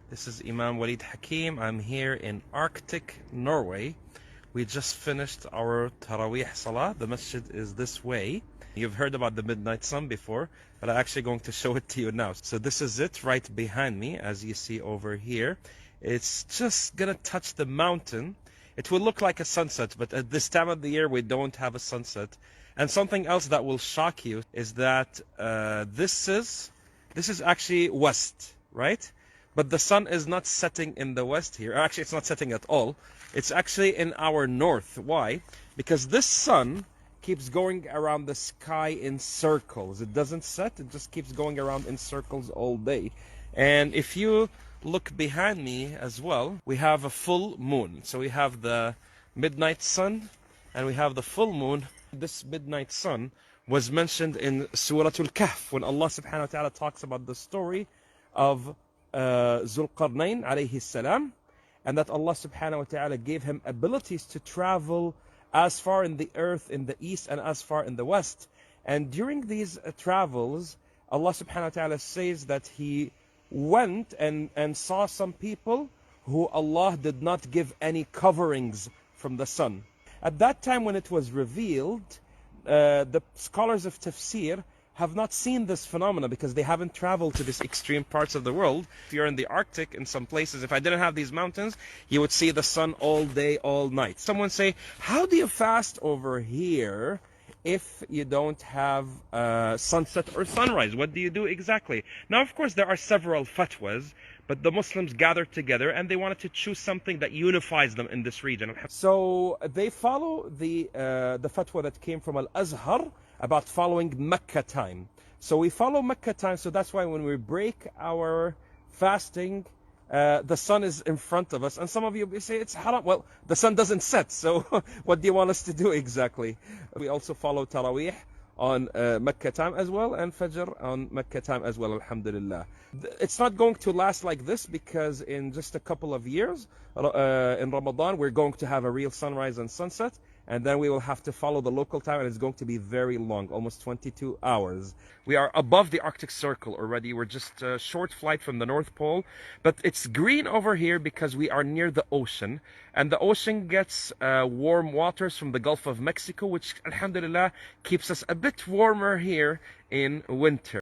This is Imam Walid Hakim. I'm here in Arctic Norway. We just finished our Taraweeh Salah. The masjid is this way. You've heard about the midnight sun before, but I'm actually going to show it to you now. So this is it right behind me, as you see over here. It's just gonna touch the mountain. It will look like a sunset, but at this time of the year we don't have a sunset. And something else that will shock you is that this is actually west, right? But the sun is not setting in the west here. Actually, it's not setting at all. It's actually in our north. Why? Because this sun keeps going around the sky in circles. It doesn't set. It just keeps going around in circles all day. And if you look behind me as well, we have a full moon. So we have the midnight sun and we have the full moon. This midnight sun was mentioned in Surah Al-Kahf when Allah subhanahu wa ta'ala talks about the story of Zulqarnain alayhi salam, and that Allah subhanahu wa ta'ala gave him abilities to travel as far in the earth in the east and as far in the west. And during these travels, Allah subhanahu wa ta'ala says that he went and saw some people who Allah did not give any coverings from the sun. At that time when it was revealed, the scholars of tafsir have not seen this phenomena because they haven't traveled to these extreme parts of the world. If you're in the Arctic, in some places, if I didn't have these mountains, you would see the sun all day, all night. Someone say, how do you fast over here if you don't have sunset or sunrise? What do you do exactly? Now, of course, there are several fatwas, but the Muslims gathered together and they wanted to choose something that unifies them in this region. So they follow the fatwa that came from Al-Azhar about following Mecca time. So we follow Mecca time, so that's why when we break our fasting, the sun is in front of us. And some of you say it's haram. Well, the sun doesn't set, so what do you want us to do exactly? We also follow Taraweeh on Mecca time as well, and Fajr on Mecca time as well, alhamdulillah. It's not going to last like this because in just a couple of years, in Ramadan, we're going to have a real sunrise and sunset, and then we will have to follow the local time, and it's going to be very long, almost 22 hours. We are above the Arctic Circle already. We're just a short flight from the North Pole, but it's green over here because we are near the ocean, and the ocean gets warm waters from the Gulf of Mexico, which, alhamdulillah, keeps us a bit warmer here in winter.